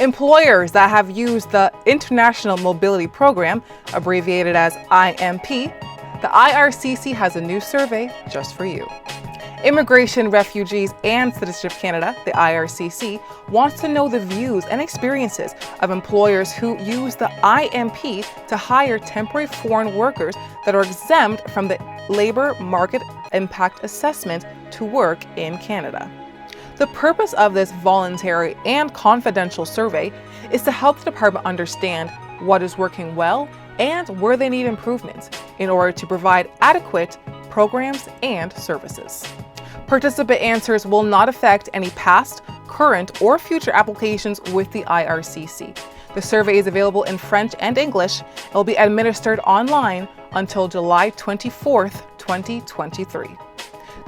Employers that have used the International Mobility Program, abbreviated as IMP, the IRCC has a new survey just for you. Immigration, Refugees, and Citizenship Canada, the IRCC, wants to know the views and experiences of employers who use the IMP to hire temporary foreign workers that are exempt from the Labour Market Impact Assessment to work in Canada. The purpose of this voluntary and confidential survey is to help the department understand what is working well and where they need improvements in order to provide adequate programs and services. Participant answers will not affect any past, current, or future applications with the IRCC. The survey is available in French and English and will be administered online until July 24th, 2023.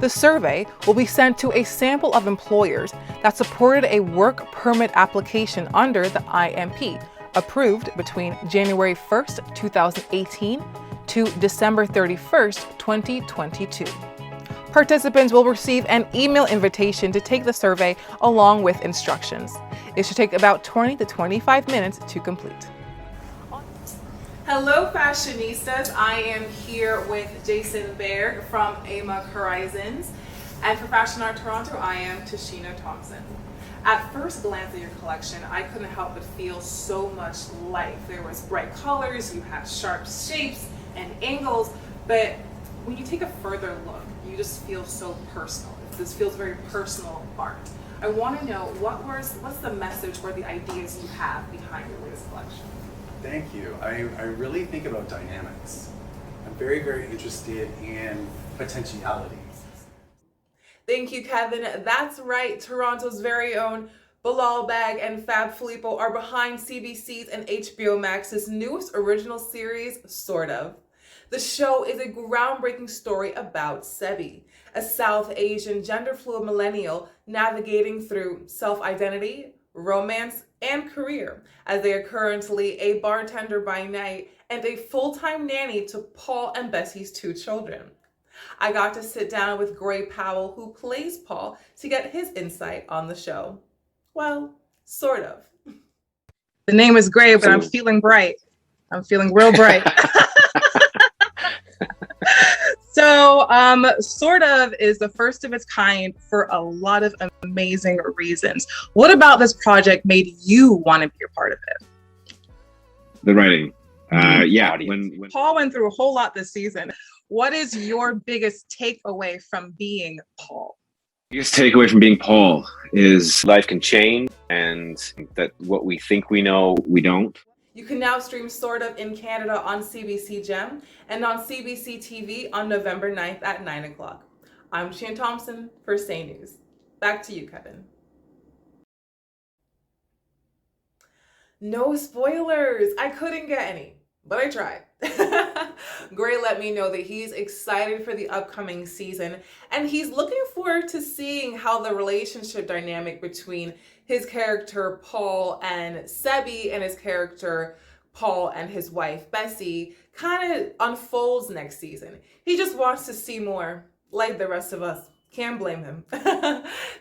The survey will be sent to a sample of employers that supported a work permit application under the IMP, approved between January 1st, 2018 to December 31st, 2022. Participants will receive an email invitation to take the survey along with instructions. It should take about 20 to 25 minutes to complete. Hello fashionistas, I am here with Jason Berg from AMA Horizons, and for Fashion Art Toronto, I am Tashina Thompson. At first glance at your collection, I couldn't help but feel so much life. There was bright colors, you had sharp shapes and angles, but when you take a further look, you just feel so personal. This feels very personal art. I want to know what's the message or the ideas you have behind your latest collection? Thank you. I really think about dynamics. I'm very, very interested in potentialities. Thank you, Kevin. That's right. Toronto's very own Bilal Bag and Fab Filippo are behind CBC's and HBO Max's newest original series, Sort of. The show is a groundbreaking story about Sebi, a South Asian gender-fluid millennial navigating through self-identity, romance, and career, as they are currently a bartender by night and a full-time nanny to Paul and Bessie's 2 children. I got to sit down with Gray Powell, who plays Paul, to get his insight on the show. Well, sort of. The name is Gray, but I'm feeling bright. I'm feeling real bright. So, Sort of is the first of its kind for a lot of amazing reasons. What about this project made you want to be a part of it? The writing. When Paul went through a whole lot this season. What is your biggest takeaway from being Paul? biggest takeaway from being Paul is life can change and that what we think we know, we don't. You can now stream Sort of in Canada on CBC Gem and on CBC TV on November 9th at 9 o'clock. I'm Shane Thompson for Say News. Back to you, Kevin. No spoilers. I couldn't get any, but I tried. Gray let me know that he's excited for the upcoming season and he's looking forward to seeing how the relationship dynamic between his character Paul and Sebi and his character Paul and his wife Bessie kind of unfolds next season. He just wants to see more, like the rest of us. Can't blame him.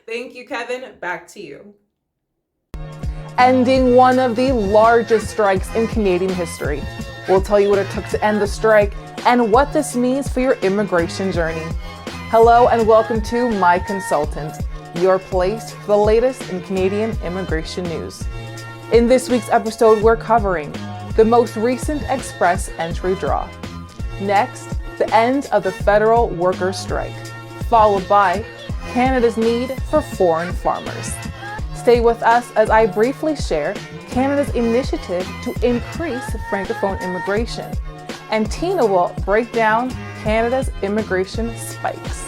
Thank you, Kevin. Back to you. Ending one of the largest strikes in Canadian history. We'll tell you what it took to end the strike and what this means for your immigration journey. Hello and welcome to My Consultant, your place for the latest in Canadian immigration news. In this week's episode, we're covering the most recent express entry draw. Next, the end of the federal workers' strike, followed by Canada's need for foreign farmers. Stay with us as I briefly share Canada's initiative to increase Francophone immigration. And Tina will break down Canada's immigration spikes.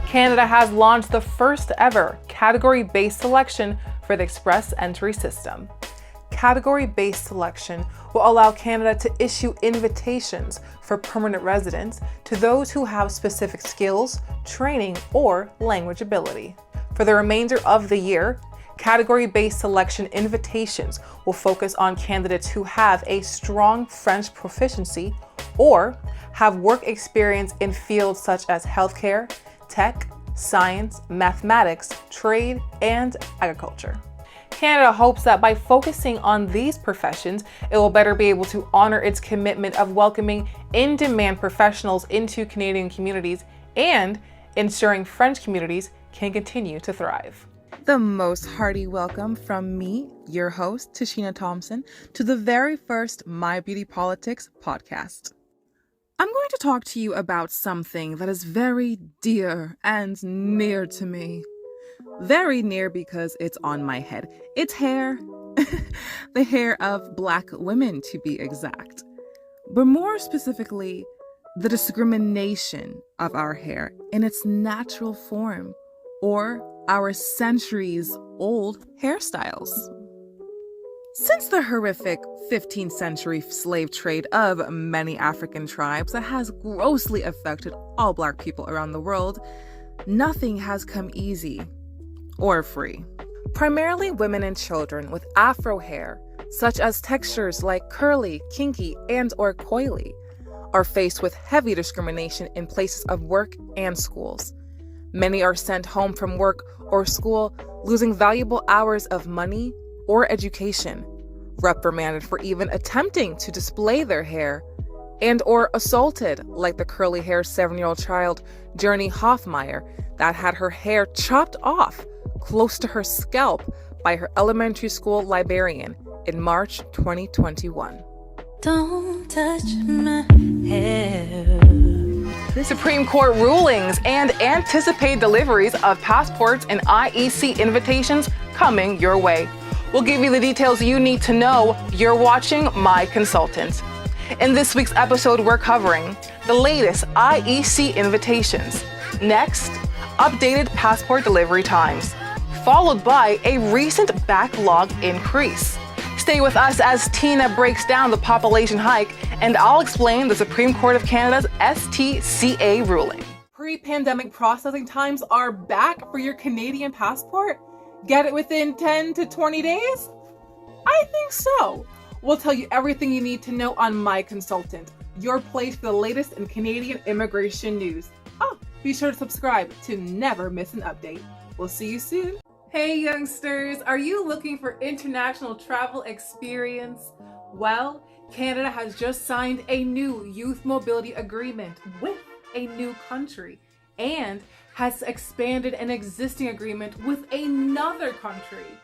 Canada has launched the first ever category-based selection for the express entry system. Category-based selection will allow Canada to issue invitations for permanent residents to those who have specific skills, training, or language ability. For the remainder of the year, category-based selection invitations will focus on candidates who have a strong French proficiency or have work experience in fields such as healthcare, tech, science, mathematics, trade, and agriculture. Canada hopes that by focusing on these professions, it will better be able to honor its commitment of welcoming in-demand professionals into Canadian communities and ensuring French communities can continue to thrive. The most hearty welcome from me, your host, Tashina Thompson, to the very first My Beauty Politics podcast. I'm going to talk to you about something that is very dear and near to me. Very near because it's on my head. It's hair. The hair of Black women, to be exact. But more specifically, the discrimination of our hair in its natural form, or our centuries-old hairstyles. Since the horrific 15th century slave trade of many African tribes that has grossly affected all Black people around the world, nothing has come easy or free. Primarily women and children with afro hair, such as textures like curly, kinky, and or coily, are faced with heavy discrimination in places of work and schools. Many are sent home from work or school, losing valuable hours of money or education, reprimanded for even attempting to display their hair, and or assaulted, like the curly-haired 7-year-old child, Journey Hoffmeyer, that had her hair chopped off close to her scalp by her elementary school librarian in March 2021. Don't touch my hair. Supreme Court rulings and anticipated deliveries of passports and IEC invitations coming your way. We'll give you the details you need to know. You're watching My Consultant. In this week's episode, we're covering the latest IEC invitations. Next, updated passport delivery times, followed by a recent backlog increase. Stay with us as Tina breaks down the population hike, and I'll explain the Supreme Court of Canada's STCA ruling. Pre-pandemic processing times are back for your Canadian passport? Get it within 10 to 20 days? I think so. We'll tell you everything you need to know on My Consultant, your place for the latest in Canadian immigration news. Oh, be sure to subscribe to never miss an update. We'll see you soon. Hey youngsters, are you looking for international travel experience? Well, Canada has just signed a new youth mobility agreement with a new country and has expanded an existing agreement with another country,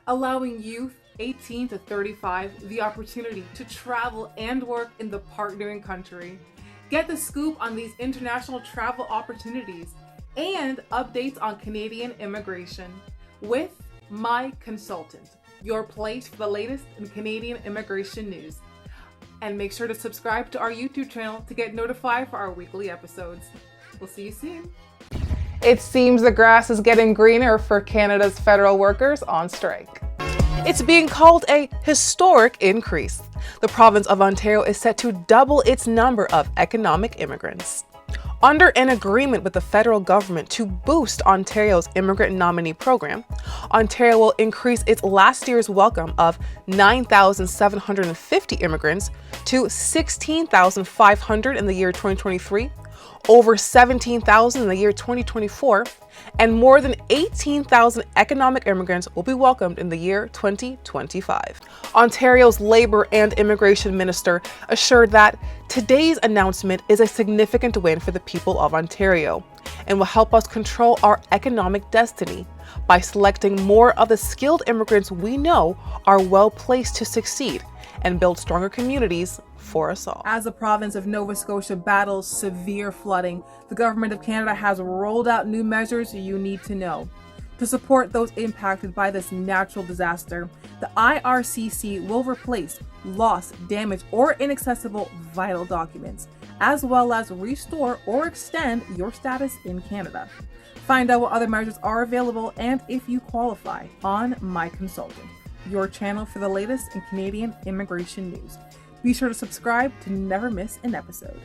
allowing youth 18 to 35 the opportunity to travel and work in the partnering country. Get the scoop on these international travel opportunities and updates on Canadian immigration with My Consultant, your place for the latest in Canadian immigration news. And make sure to subscribe to our YouTube channel to get notified for our weekly episodes. We'll see you soon. It seems the grass is getting greener for Canada's federal workers on strike. It's being called a historic increase. The province of Ontario is set to double its number of economic immigrants. Under an agreement with the federal government to boost Ontario's immigrant nominee program, Ontario will increase its last year's welcome of 9,750 immigrants to 16,500 in the year 2023, over 17,000 in the year 2024, and more than 18,000 economic immigrants will be welcomed in the year 2025. Ontario's Labour and Immigration Minister assured that today's announcement is a significant win for the people of Ontario and will help us control our economic destiny by selecting more of the skilled immigrants we know are well placed to succeed and build stronger communities for us all. As the province of Nova Scotia battles severe flooding, the Government of Canada has rolled out new measures you need to know. To support those impacted by this natural disaster, the IRCC will replace lost, damaged, or inaccessible vital documents, as well as restore or extend your status in Canada. Find out what other measures are available and if you qualify on My Consultant, your channel for the latest in Canadian immigration news. Be sure to subscribe to never miss an episode.